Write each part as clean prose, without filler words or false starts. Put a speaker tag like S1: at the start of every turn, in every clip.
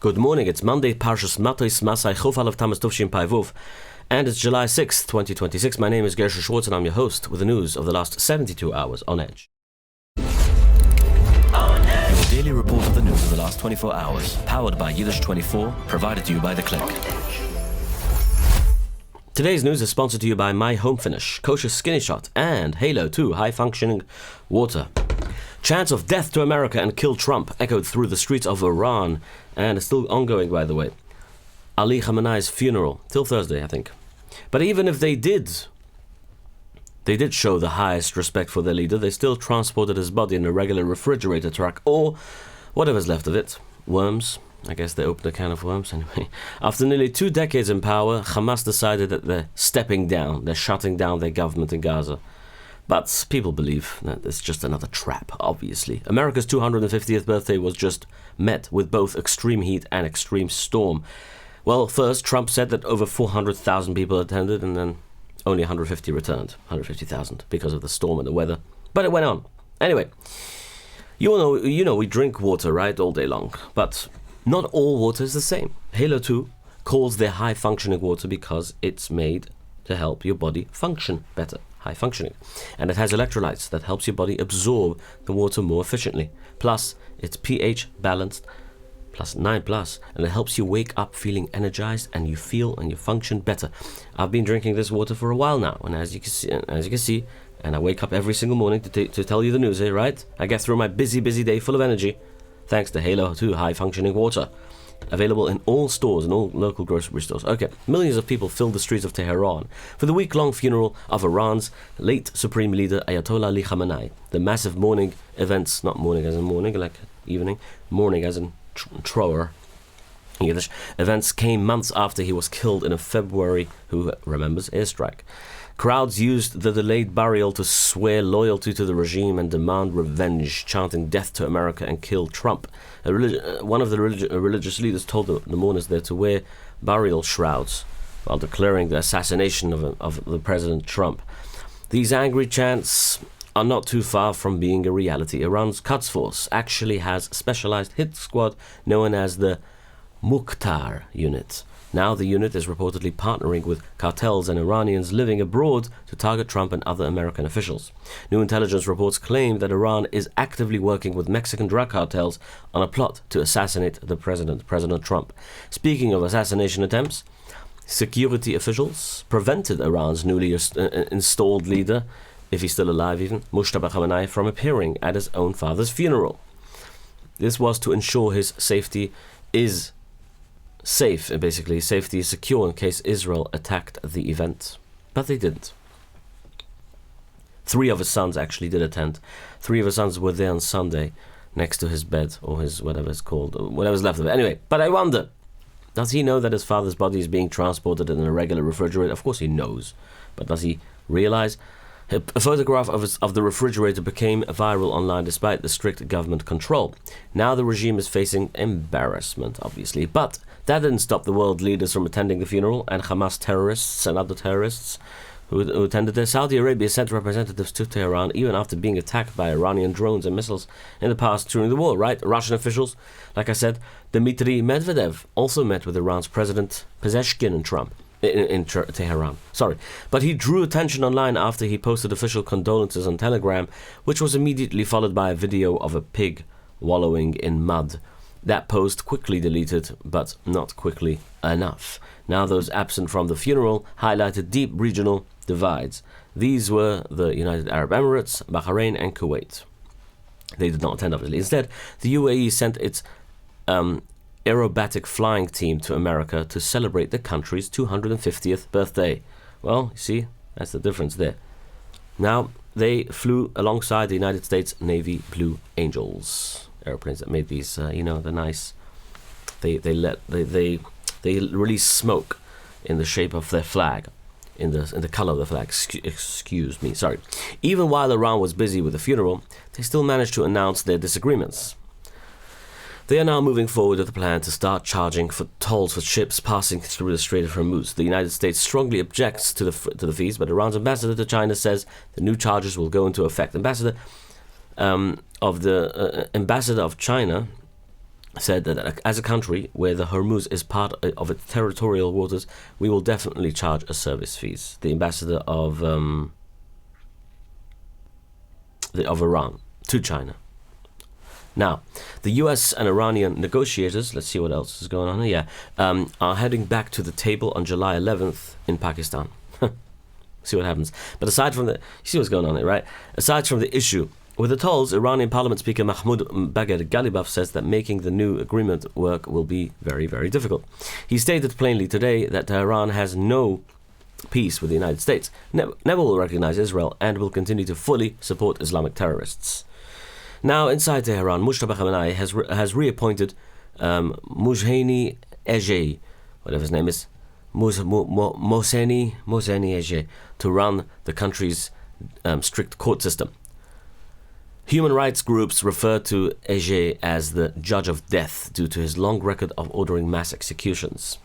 S1: Good morning, it's Monday, Parshas Matos Masai Chof Alav Tamas Tuvshin Paivuv, and it's July 6th, 2026. My name is Gershy Schwarcz and I'm your host with the news of the last 72 hours on Edge.
S2: Your daily report of the news of the last 24 hours, powered by Yiddish24, provided to you by The Click.
S1: Today's news is sponsored to you by My Home Finish, Kosher Skinny Shot, and Halo 2 High-Functioning Water. Chants of death to America and kill Trump echoed through the streets of Iran, and is still ongoing, by the way. Ali Khamenei's funeral, till Thursday, I think. But even if they did show the highest respect for their leader, they still transported his body in a regular refrigerator truck, or whatever's left of it. Worms. I guess they opened a can of worms anyway. After nearly 2 decades in power, Hamas decided that they're stepping down. They're shutting down their government in Gaza. But people believe that it's just another trap, obviously. America's 250th birthday was just met with both extreme heat and extreme storm. Well, first, Trump said that over 400,000 people attended, and then only 150 returned. 150,000 because of the storm and the weather. But it went on. Anyway, you know, we drink water, right, all day long. But not all water is the same. Halo 2 calls their high-functioning water because it's made to help your body function better. High functioning, and it has electrolytes that helps your body absorb the water more efficiently. Plus, it's pH balanced, plus 9+, and it helps you wake up feeling energized, and you feel and you function better. I've been drinking this water for a while now, and as you can see, and I wake up every single morning to tell you the news here, right? I get through my busy day full of energy, thanks to Halo 2 high functioning water. Available in all stores and all local grocery stores. Okay, millions of people filled the streets of Tehran for the week-long funeral of Iran's late Supreme Leader Ayatollah Ali Khamenei. The massive mourning events, not mourning as in morning, like evening, mourning as in trower, Yiddish, events came months after he was killed in a February, who remembers, airstrike. Crowds used the delayed burial to swear loyalty to the regime and demand revenge, chanting death to America and kill Trump. One of the religious leaders told the mourners there to wear burial shrouds while declaring the assassination of the President Trump. These angry chants are not too far from being a reality. Iran's Quds Force actually has a specialized hit squad known as the Mukhtar unit. Now the unit is reportedly partnering with cartels and Iranians living abroad to target Trump and other American officials. New intelligence reports claim that Iran is actively working with Mexican drug cartels on a plot to assassinate the President Trump. Speaking of assassination attempts, security officials prevented Iran's newly installed leader, if he's still alive even, Mujtaba Khamenei, from appearing at his own father's funeral. This was to ensure his safety is secure in case Israel attacked the event. But they didn't. 3 of his sons actually did attend. 3 of his sons were there on Sunday next to his bed, or his whatever it's called, or whatever's left of it. Anyway, but I wonder, does he know that his father's body is being transported in a regular refrigerator? Of course he knows. But does he realize? A photograph of the refrigerator became viral online despite the strict government control. Now the regime is facing embarrassment, obviously. But that didn't stop the world leaders from attending the funeral, and Hamas terrorists and other terrorists who attended there. Saudi Arabia sent representatives to Tehran even after being attacked by Iranian drones and missiles in the past during the war, right? Russian officials, like I said, Dmitry Medvedev also met with Iran's President Pezeshkian and Trump. In Tehran. But he drew attention online after he posted official condolences on Telegram, which was immediately followed by a video of a pig wallowing in mud. That post quickly deleted, but not quickly enough. Now those absent from the funeral highlighted deep regional divides. These were the United Arab Emirates, Bahrain and Kuwait. They did not attend, obviously. Instead, the UAE sent its aerobatic flying team to America to celebrate the country's 250th birthday. Well, you see, that's the difference there. Now, they flew alongside the United States Navy Blue Angels airplanes that made these, the nice. They release smoke in the shape of their flag, in the color of the flag. Excuse me, sorry. Even while Iran was busy with the funeral, they still managed to announce their disagreements. They are now moving forward with a plan to start charging for tolls for ships passing through the Strait of Hormuz. The United States strongly objects to the fees, but Iran's ambassador to China says the new charges will go into effect. Ambassador of China said that as a country where the Hormuz is part of its territorial waters, we will definitely charge a service fees. The ambassador of Iran to China. Now, the US and Iranian negotiators, let's see what else is going on here, are heading back to the table on July 11th in Pakistan. See what happens. But aside from you see what's going on here, right? Aside from the issue with the tolls, Iranian Parliament Speaker Mahmoud Bagher Ghalibaf says that making the new agreement work will be very, very difficult. He stated plainly today that Tehran has no peace with the United States, never will recognize Israel, and will continue to fully support Islamic terrorists. Now, inside Tehran, Mujtaba Khamenei has reappointed Mohseni Ejei, whatever his name is, Mohseni Ejei, to run the country's strict court system. Human rights groups refer to Ejei as the judge of death due to his long record of ordering mass executions.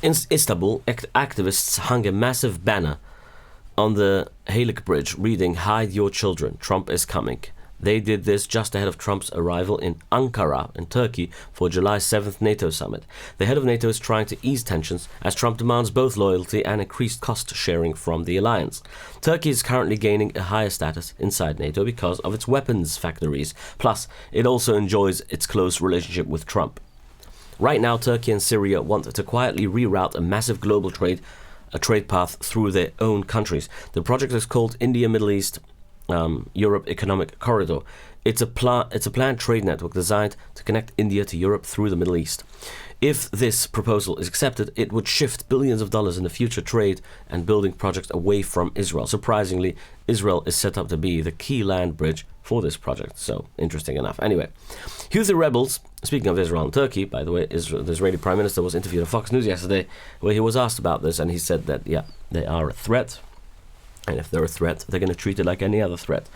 S1: In Istanbul, activists hung a massive banner on the Halak Bridge reading, "Hide your children, Trump is coming." They did this just ahead of Trump's arrival in Ankara, in Turkey, for July 7th NATO summit. The head of NATO is trying to ease tensions as Trump demands both loyalty and increased cost sharing from the alliance. Turkey is currently gaining a higher status inside NATO because of its weapons factories. Plus, it also enjoys its close relationship with Trump. Right now, Turkey and Syria want to quietly reroute a massive global trade path through their own countries. The project is called India Middle East Europe Economic Corridor. It's a planned trade network designed to connect India to Europe through the Middle East. If this proposal is accepted, it would shift billions of dollars in the future trade and building projects away from Israel. Surprisingly, Israel is set up to be the key land bridge for this project. So, interesting enough. Anyway, Houthi rebels, speaking of Israel and Turkey, by the way, the Israeli Prime Minister was interviewed on Fox News yesterday, where he was asked about this, and he said that, yeah, they are a threat. And if they're a threat, they're going to treat it like any other threat.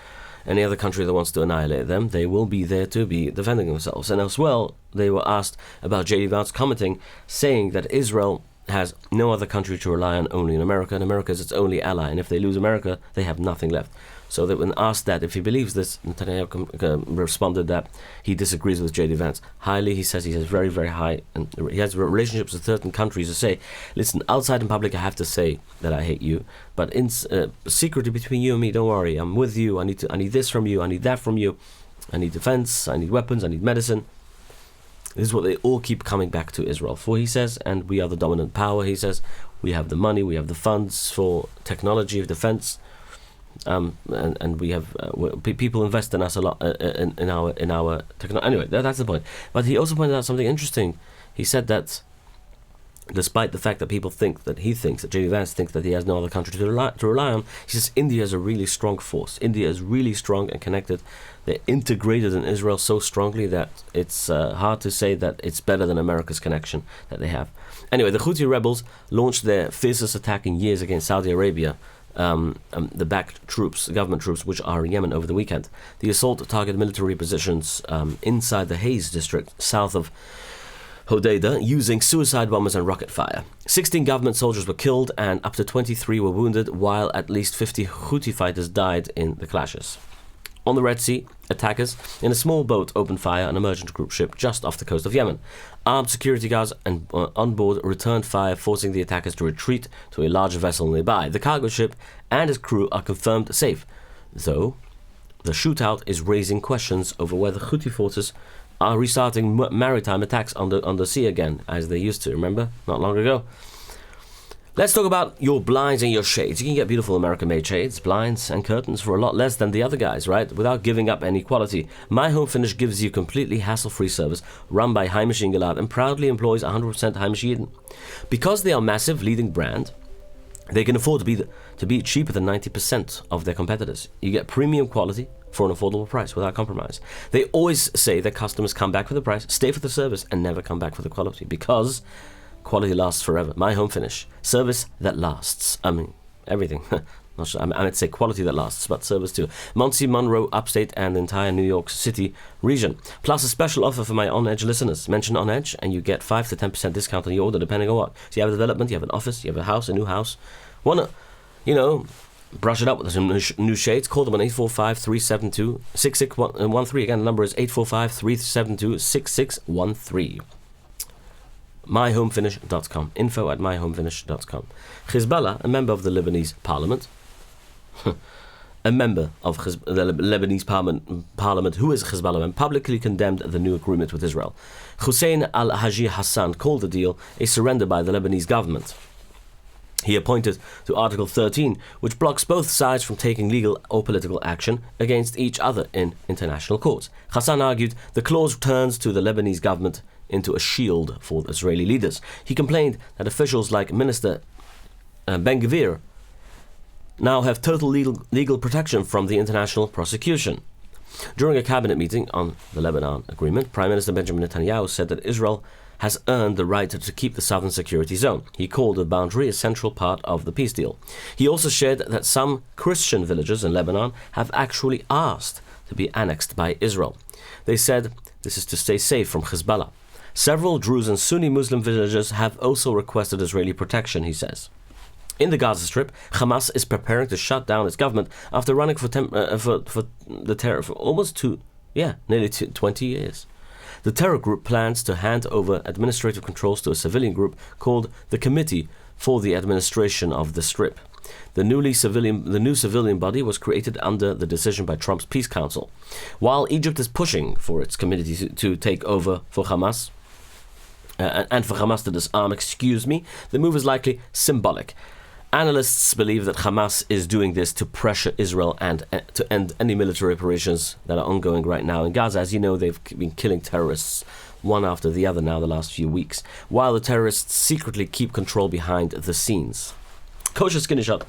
S1: Any other country that wants to annihilate them, they will be there to be defending themselves. And as well, they were asked about J.D. Vance commenting, saying that Israel has no other country to rely on, only in America, and America is its only ally. And if they lose America, they have nothing left. So that when asked that if he believes this, Netanyahu responded that he disagrees with J.D. Vance highly. He says he has very, very high, and he has relationships with certain countries who say, listen, outside in public I have to say that I hate you, but in secretly between you and me, don't worry, I'm with you. I need this from you. I need that from you. I need defense. I need weapons. I need medicine. This is what they all keep coming back to Israel for, he says, and we are the dominant power, he says. We have the money, we have the funds for technology of defense, and we have people invest in us a lot in our technology. Anyway, that's the point. But he also pointed out something interesting. He said that despite the fact that people think that J.D. Vance thinks that he has no other country to rely on, he says India is a really strong force. India is really strong and connected. They're integrated in Israel so strongly that it's hard to say that it's better than America's connection that they have. Anyway, the Houthi rebels launched their fiercest attack in years against Saudi Arabia, the backed troops, government troops, which are in Yemen over the weekend. The assault targeted military positions inside the Hayes district, south of Hodeidah, using suicide bombers and rocket fire. 16 government soldiers were killed and up to 23 were wounded, while at least 50 Houthi fighters died in the clashes. On the Red Sea, attackers in a small boat opened fire on a merchant group ship just off the coast of Yemen. Armed security guards on board returned fire, forcing the attackers to retreat to a larger vessel nearby. The cargo ship and its crew are confirmed safe, though the shootout is raising questions over whether Houthi forces are restarting maritime attacks on the sea again, as they used to, remember? Not long ago. Let's talk about your blinds and your shades. You can get beautiful American-made shades, blinds, and curtains for a lot less than the other guys, right? Without giving up any quality. My Home Finish gives you completely hassle-free service run by Hamish Ingelad and proudly employs 100% Hamish Yidden. Because they are a massive leading brand, they can afford to be cheaper than 90% of their competitors. You get premium quality for an affordable price without compromise. They always say that customers come back for the price, stay for the service, and never come back for the quality, because quality lasts forever. My Home Finish. Service that lasts. I mean, everything. Not sure. I might say quality that lasts, but service too. Muncie, Monroe, Upstate, and the entire New York City region. Plus a special offer for my On Edge listeners. Mention On Edge, and you get 5 to 10% discount on your order, depending on what. So you have a development, you have an office, you have a house, a new house. Wanna, brush it up with some new shades. Call them on 845-372-6613. Again, the number is 845-372-6613. myhomefinish.com. info@myhomefinish.com. Hezbollah, a member of the Lebanese parliament, a member of the Lebanese parliament who is Hezbollah member, publicly condemned the new agreement with Israel. Hussein al-Haji Hassan called the deal a surrender by the Lebanese government. He pointed to Article 13, which blocks both sides from taking legal or political action against each other in international courts. Hassan argued the clause turns to the Lebanese government into a shield for Israeli leaders. He complained that officials like Minister Ben-Gvir now have total legal protection from the international prosecution. During a cabinet meeting on the Lebanon agreement, Prime Minister Benjamin Netanyahu said that Israel has earned the right to keep the southern security zone. He called the boundary a central part of the peace deal. He also shared that some Christian villages in Lebanon have actually asked to be annexed by Israel. They said this is to stay safe from Hezbollah. Several Druze and Sunni Muslim villages have also requested Israeli protection, he says. In the Gaza Strip, Hamas is preparing to shut down its government after running for the terror for nearly 20 years. The terror group plans to hand over administrative controls to a civilian group called the Committee for the Administration of the Strip. The new civilian body was created under the decision by Trump's Peace Council. While Egypt is pushing for its committee to take over for Hamas, and for Hamas to disarm, the move is likely symbolic. Analysts believe that Hamas is doing this to pressure Israel and to end any military operations that are ongoing right now in Gaza. As you know, they've been killing terrorists one after the other now the last few weeks, while the terrorists secretly keep control behind the scenes. Kosher skinny shot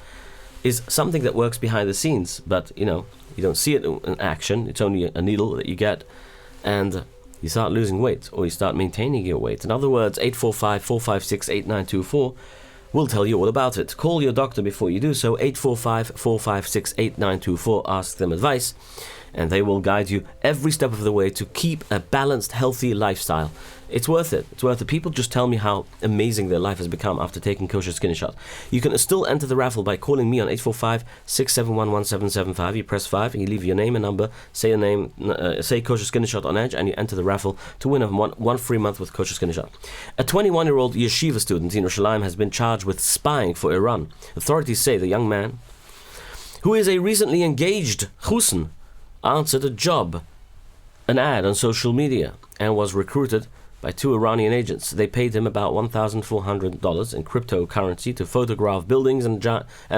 S1: is something that works behind the scenes, but you don't see it in action. It's only a needle that you get, and you start losing weight, or you start maintaining your weight. In other words, 845-456-8924 will tell you all about it. Call your doctor before you do so, 845-456-8924. Ask them advice, and they will guide you every step of the way to keep a balanced, healthy lifestyle. It's worth it. It's worth it. People just tell me how amazing their life has become after taking Kosher Skinny Shot. You can still enter the raffle by calling me on 845-671-1775. You press 5 and you leave your name and number, say your name, say Kosher Skinny Shot on Edge, and you enter the raffle to win one free month with Kosher Skinny Shot. A 21-year-old yeshiva student in Yerushalayim has been charged with spying for Iran. Authorities say the young man, who is a recently engaged Chusen, answered an ad on social media, and was recruited by 2 Iranian agents. They paid him about $1,400 in cryptocurrency to photograph buildings and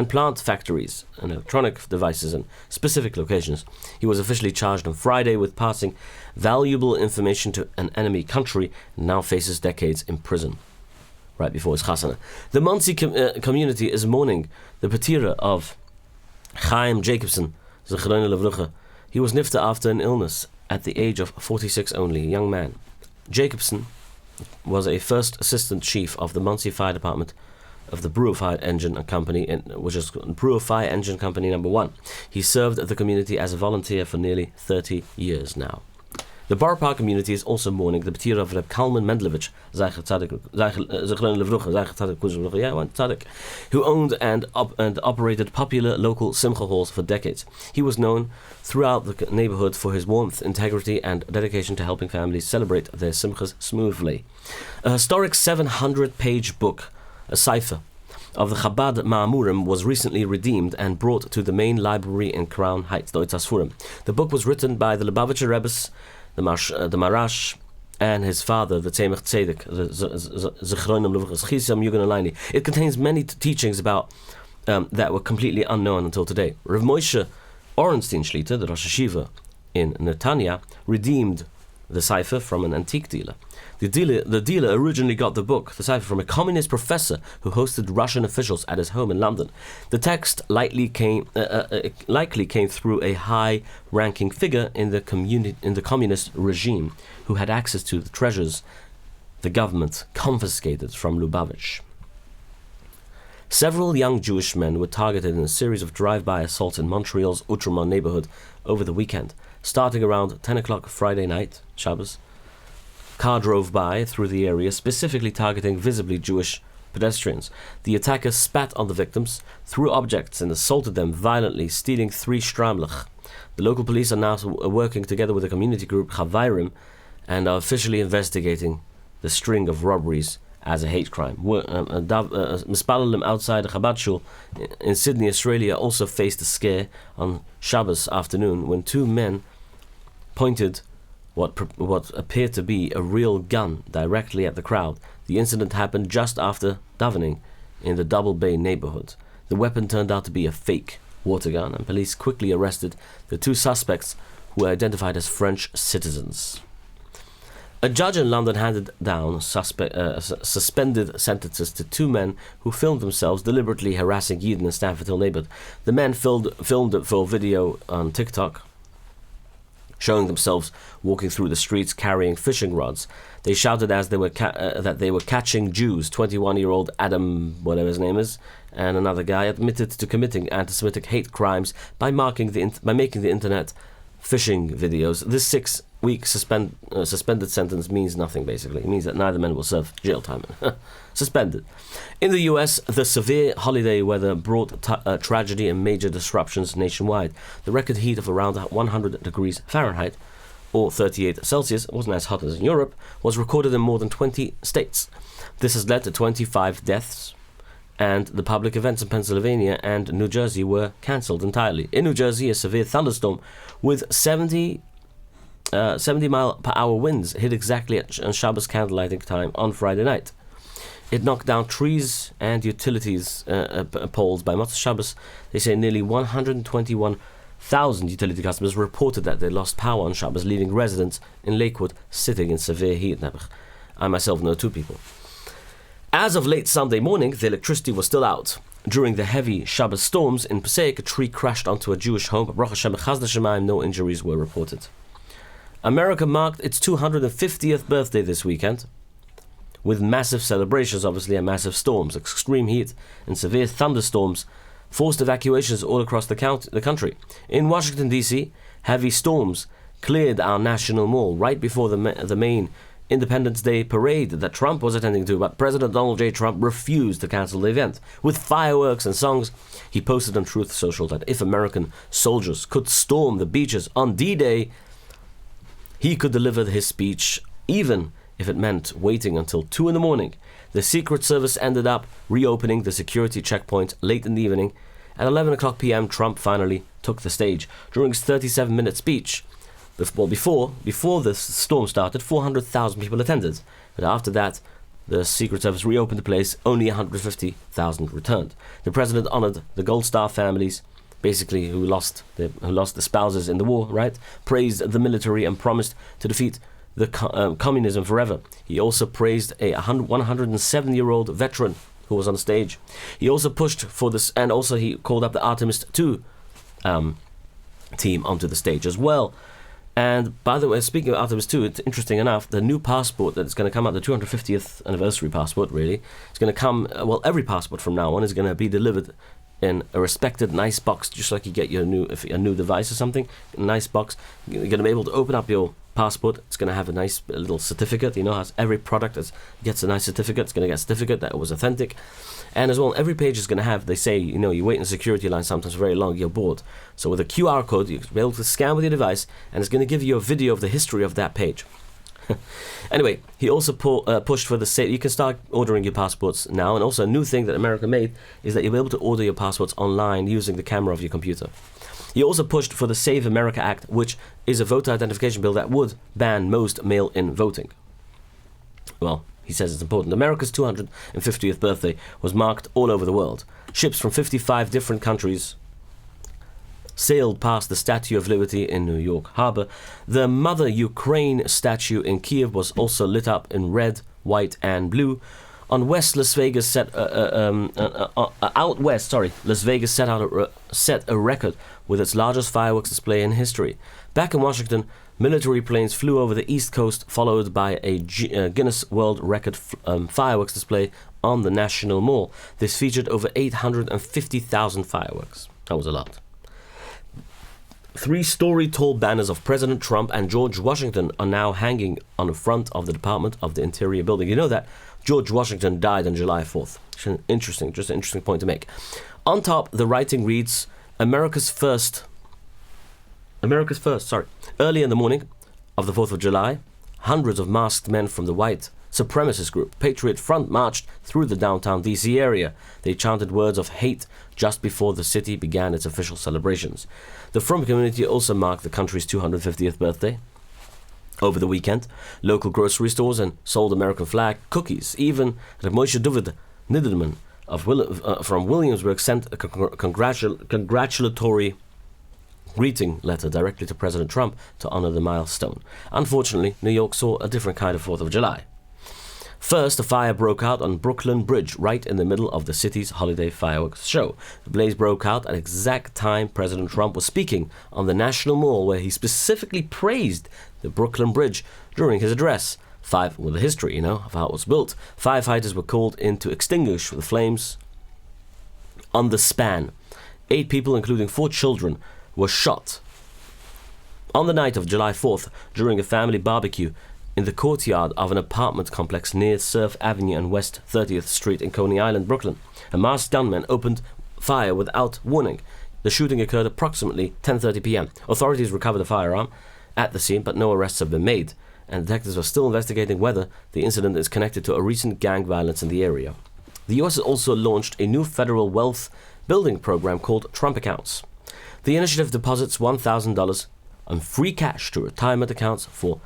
S1: plant factories and electronic devices in specific locations. He was officially charged on Friday with passing valuable information to an enemy country and now faces decades in prison. Right before his chasana. The Monsey community is mourning the patira of Chaim Jacobson, Zechrona Levrucha. He was nifta after an illness at the age of 46 only, a young man. Jacobson was a first assistant chief of the Monsey Fire Department of the Brewer Fire Engine Company, which is Brewer Fire Engine Company number 1. He served the community as a volunteer for nearly 30 years now. The Borough Park community is also mourning the patira of Reb Kalman Mendlevich, who owned and operated popular local simcha halls for decades. He was known throughout the neighborhood for his warmth, integrity, and dedication to helping families celebrate their simchas smoothly. A historic 700-page book, a cipher, of the Chabad Ma'amurim was recently redeemed and brought to the main library in Crown Heights, the Oitzas Furim. The book was written by the Lubavitcher Rebbes, the Marash, and his father, the Tzemach Tzedek, Zechronim Levruchas Chisam Yugan Alayni. It contains many teachings about that were completely unknown until today. Rav Moshe Orenstein Shlita, the Rosh Hashiva in Netanya, redeemed the cipher from an antique dealer. The dealer originally got the book, the cipher, from a communist professor who hosted Russian officials at his home in London. The text likely came through a high-ranking figure in the communist regime who had access to the treasures the government confiscated from Lubavitch. Several young Jewish men were targeted in a series of drive-by assaults in Montreal's Outremont neighborhood over the weekend. Starting around 10 o'clock Friday night, Shabbos, car drove by through the area, specifically targeting visibly Jewish pedestrians. The attackers spat on the victims, threw objects and assaulted them violently, stealing 3 stramlich. The local police are now working together with a community group, Chavayrim, and are officially investigating the string of robberies as a hate crime. Mispalalim outside a Chabad shul in Sydney, Australia, also faced a scare on Shabbos afternoon when 2 men pointed what appeared to be a real gun directly at the crowd. The incident happened just after davening in the Double Bay neighborhood. The weapon turned out to be a fake water gun, and police quickly arrested the 2 suspects, who were identified as French citizens. A judge in London handed down suspended sentences to 2 men who filmed themselves deliberately harassing Yidden in Stamford Hill neighborhood. The men filmed it for video on TikTok, showing themselves walking through the streets carrying fishing rods. They shouted as they were that they were catching Jews. 21-year-old Adam, whatever his name is, and another guy admitted to committing anti-Semitic hate crimes by making the internet phishing videos. This 6-week suspended sentence means nothing, basically. It means that neither man will serve jail time. Suspended. In the US, the severe holiday weather brought tragedy and major disruptions nationwide. The record heat of around 100 degrees Fahrenheit, or 38 Celsius, wasn't as hot as in Europe, was recorded in more than 20 states. This has led to 25 deaths, and the public events in Pennsylvania and New Jersey were cancelled entirely. In New Jersey, a severe thunderstorm with 70 mile-per-hour winds hit exactly at Shabbos candlelighting time on Friday night. It knocked down trees and utilities poles by Motzei Shabbos. They say nearly 121,000 utility customers reported that they lost power on Shabbos, leaving residents in Lakewood sitting in severe heat. I myself know 2 people. As of late Sunday morning, the electricity was still out. During the heavy Shabbos storms in Passaic, a tree crashed onto a Jewish home. Baruch Hashem, Chaz D'Shamayim, no injuries were reported. America marked its 250th birthday this weekend, with massive celebrations, obviously, and massive storms. Extreme heat and severe thunderstorms forced evacuations all across the country. In Washington, D.C., heavy storms cleared our National Mall right before the main Independence Day parade that Trump was attending to, but President Donald J. Trump refused to cancel the event. With fireworks and songs, he posted on Truth Social that if American soldiers could storm the beaches on D-Day, he could deliver his speech, even if it meant waiting until 2 in the morning. The Secret Service ended up reopening the security checkpoint late in the evening. At 11 o'clock p.m., Trump finally took the stage. During his 37-minute speech, before the storm started, 400,000 people attended. But after that, the Secret Service reopened the place. Only 150,000 returned. The president honored the Gold Star families, basically who lost the spouses in the war, right? Praised the military and promised to defeat the communism forever. He also praised a 107-year-old veteran who was on stage. He also pushed for this, and also he called up the Artemis 2 team onto the stage as well. And by the way, speaking of Artemis 2, it's interesting enough, the new passport that's going to come out, the 250th anniversary passport, really, it's going to come, every passport from now on is going to be delivered in a respected nice box, just like you get your new device or something, a nice box. You're going to be able to open up your passport. It's going to have a nice little certificate, as every product gets a nice certificate. It's going to get a certificate that it was authentic. And as well, every page is going to have, they say, you wait in a security line sometimes very long, you're bored. So with a QR code, you'll be able to scan with your device, and it's going to give you a video of the history of that page. Anyway, he also pushed for the state. You can start ordering your passports now, and also a new thing that America made is that you'll be able to order your passports online using the camera of your computer. He also pushed for the Save America Act, which is a voter identification bill that would ban most mail-in voting. Well, he says it's important. America's 250th birthday was marked all over the world. Ships from 55 different countries sailed past the Statue of Liberty in New York Harbor. The Mother Ukraine statue in Kiev was also lit up in red, white, and blue. On West Las Vegas Las Vegas set a record with its largest fireworks display in history. Back in Washington, military planes flew over the East Coast, followed by a Guinness World Record fireworks display on the National Mall. This featured over 850,000 fireworks. That was a lot. 3-story-tall banners of President Trump and George Washington are now hanging on the front of the Department of the Interior building. You know that George Washington died on July 4th. Just an interesting point to make. On top, the writing reads, America's first. Early in the morning of the 4th of July, hundreds of masked men from the white supremacist group Patriot Front marched through the downtown D.C. area. They chanted words of hate just before the city began its official celebrations. The frum community also marked the country's 250th birthday. Over the weekend, local grocery stores and sold American flag cookies. Even Moshe David Niederman from Williamsburg sent a congratulatory greeting letter directly to President Trump to honor the milestone. Unfortunately, New York saw a different kind of 4th of July. First, a fire broke out on Brooklyn Bridge, right in the middle of the city's holiday fireworks show. The blaze broke out at the exact time President Trump was speaking on the National Mall, where he specifically praised the Brooklyn Bridge during his address. With the history, of how it was built. Firefighters were called in to extinguish the flames on the span. 8 people, including 4 children, were shot. On the night of July 4th, during a family barbecue in the courtyard of an apartment complex near Surf Avenue and West 30th Street in Coney Island, Brooklyn, a masked gunman opened fire without warning. The shooting occurred approximately 10:30 p.m. Authorities recovered a firearm at the scene, but no arrests have been made, and detectives are still investigating whether the incident is connected to a recent gang violence in the area. The U.S. has also launched a new federal wealth building program called Trump Accounts. The initiative deposits $1,000 on free cash to retirement accounts for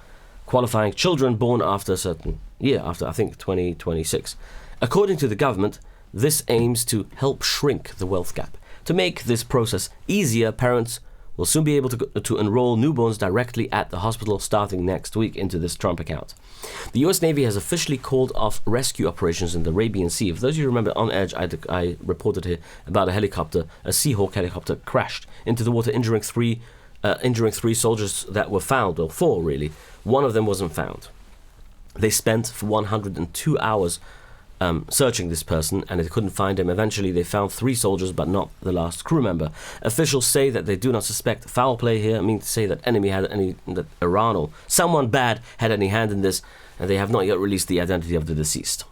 S1: qualifying children born after a certain year, after I think 2026. According to the government, this aims to help shrink the wealth gap. To make this process easier, parents will soon be able to enroll newborns directly at the hospital starting next week into this Trump account. The U.S. Navy has officially called off rescue operations in the Arabian Sea. For those of you who remember, on Edge, I reported here about a Seahawk helicopter crashed into the water, injuring three soldiers that were found, or 4 really. One of them wasn't found. They spent for 102 hours searching this person, and they couldn't find him. Eventually, they found 3 soldiers, but not the last crew member. Officials say that they do not suspect foul play here. I mean to say that that Iran or someone bad had any hand in this, and they have not yet released the identity of the deceased.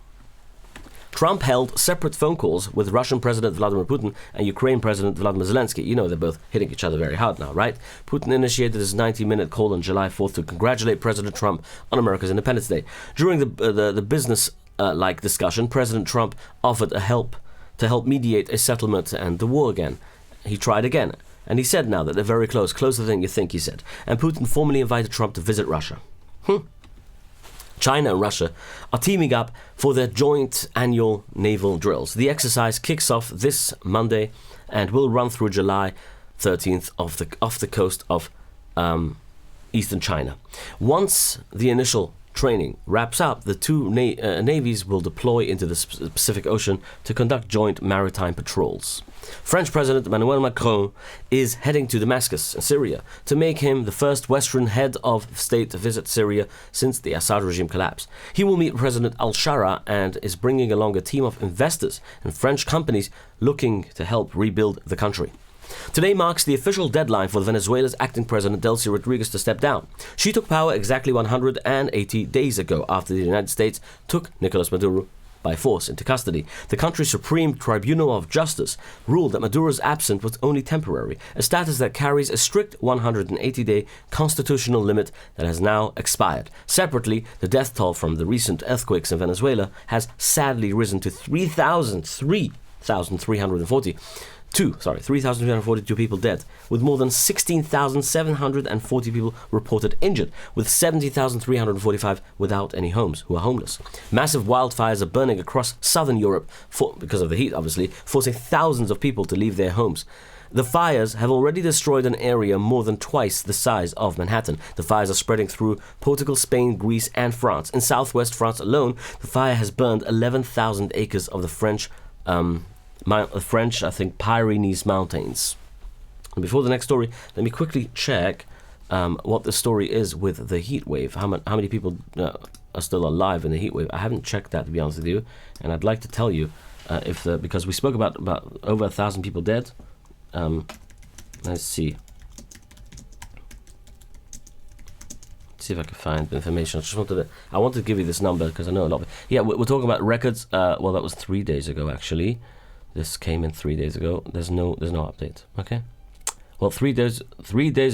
S1: Trump held separate phone calls with Russian President Vladimir Putin and Ukraine President Volodymyr Zelensky. You know they're both hitting each other very hard now, right? Putin initiated his 90-minute call on July 4th to congratulate President Trump on America's Independence Day. During the business-like discussion, President Trump offered to help mediate a settlement to end the war again. He tried again, and he said now that they're very closer than you think, he said. And Putin formally invited Trump to visit Russia. China and Russia are teaming up for their joint annual naval drills. The exercise kicks off this Monday and will run through July 13th off the coast of eastern China. Once the initial training wraps up, the two navies will deploy into the Pacific Ocean to conduct joint maritime patrols. French President Emmanuel Macron is heading to Damascus, Syria, to make him the first Western head of state to visit Syria since the Assad regime collapsed. He will meet President al-Shara and is bringing along a team of investors and French companies looking to help rebuild the country. Today marks the official deadline for Venezuela's acting president Delcy Rodriguez to step down. She took power exactly 180 days ago after the United States took Nicolas Maduro by force into custody. The country's Supreme Tribunal of Justice ruled that Maduro's absence was only temporary, a status that carries a strict 180-day constitutional limit that has now expired. Separately, the death toll from the recent earthquakes in Venezuela has sadly risen to 3,342 people dead, with more than 16,740 people reported injured, with 70,345 without any homes, who are homeless. Massive wildfires are burning across southern Europe, because of the heat obviously, forcing thousands of people to leave their homes. The fires have already destroyed an area more than twice the size of Manhattan. The fires are spreading through Portugal, Spain, Greece, and France. In southwest France alone, the fire has burned 11,000 acres of the French, Pyrenees Mountains. And before the next story, let me quickly check what the story is with the heat wave. How many people are still alive in the heat wave? I haven't checked that, to be honest with you, and I'd like to tell you because we spoke about over 1,000 people dead. Let's see. See if I can find the information. I wanted to give you this number because I know a lot of it. Yeah, we're talking about records. Well, that was 3 days ago, actually. This came in 3 days ago. There's no update. Okay. Well, 3 days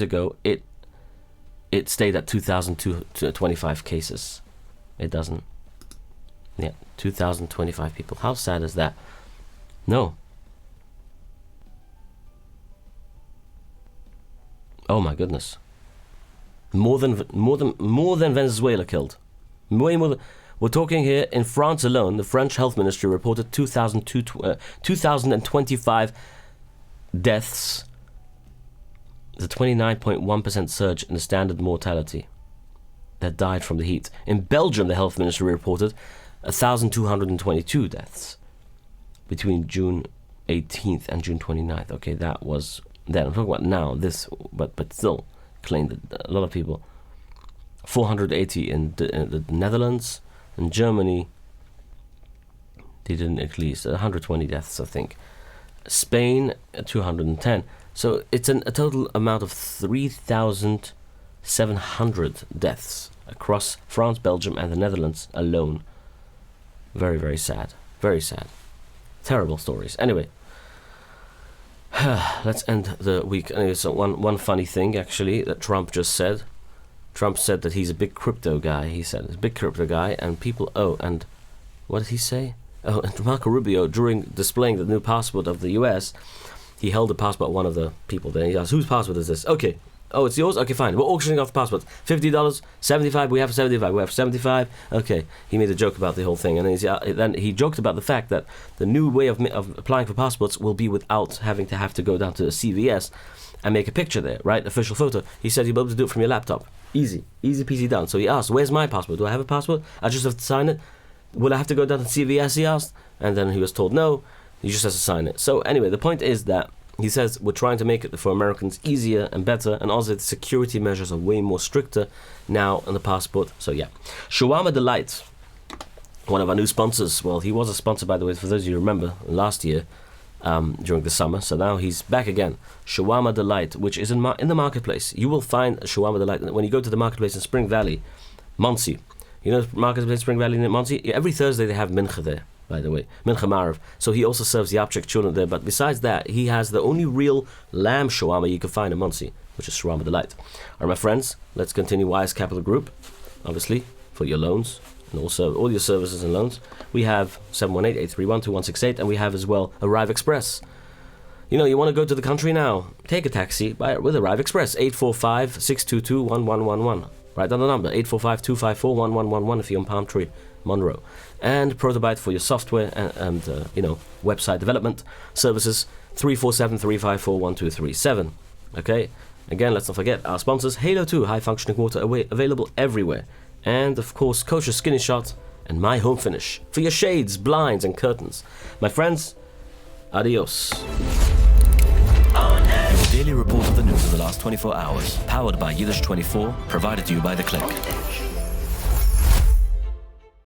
S1: ago, it stayed at 2,025 cases. It doesn't. Yeah, 2,025 people. How sad is that? No. Oh my goodness. More than Venezuela killed. Way more than, we're talking here in France alone. The French health ministry reported 2,025 deaths. The 29.1% surge in the standard mortality that died from the heat. In Belgium, the health ministry reported 1,222 deaths between June 18th and June 29th. Okay, that was then. I'm talking about now. This, but still, claimed that a lot of people. 480 in the Netherlands, in Germany. They didn't at least 120 deaths, I think. Spain 210. So it's a total amount of 3,700 deaths across France, Belgium, and the Netherlands alone. Very, very sad. Very sad. Terrible stories. Anyway, let's end the week. Anyway, so one funny thing, actually, that Trump just said. Trump said that he's a big crypto guy. He said he's a big crypto guy, and people... Oh, and what did he say? Oh, and Marco Rubio, during displaying the new passport of the US, he held the passport one of the people there. He asked, whose passport is this? Okay. Oh, it's yours? Okay, fine. We're auctioning off passports. $50, 75, we have 75, we have 75. Okay. He made a joke about the whole thing. And then he joked about the fact that the new way of applying for passports will be without having to go down to a CVS and make a picture there, right? Official photo. He said you'll be able to do it from your laptop. Easy. Easy peasy done. So he asked, where's my passport? Do I have a passport? I just have to sign it. Will I have to go down to CVS, he asked? And then he was told, no, you just have to sign it. So anyway, the point is that he says we're trying to make it for Americans easier and better, and also the security measures are way more stricter now on the passport. So yeah. Shawarma Delight, one of our new sponsors. Well, he was a sponsor, by the way, for those of you who remember, last year during the summer. So now he's back again. Shawarma Delight, which is in the marketplace. You will find Shawarma Delight when you go to the marketplace in Spring Valley, Monsey. You know the marketplace Spring Valley in Monsey? Every Thursday they have mincha there, by the way. Mincha Marav. So he also serves the Yapchik children there. But besides that, he has the only real lamb shawarma you can find in Monsey, which is Shawarma Delight. All right, my friends, let's continue Wise Capital Group, obviously, for your loans and also all your services and loans. We have 718-831-2168, and we have as well Arrive Express. You know, you want to go to the country now, take a taxi with Arrive Express, 845-622-1111. Write down the number, 845-254-1111 if you're in Palm Tree, Monroe. And Protobyte for your software and website development services, 347-354-1237. Okay? Again, let's not forget our sponsors, Halo 2, high-functioning water available everywhere. And, of course, Kosher Skinny Shot and My Home Finish for your shades, blinds, and curtains. My friends, adios.
S2: Your daily report of the news of the last 24 hours, powered by Yiddish24, provided to you by The Click.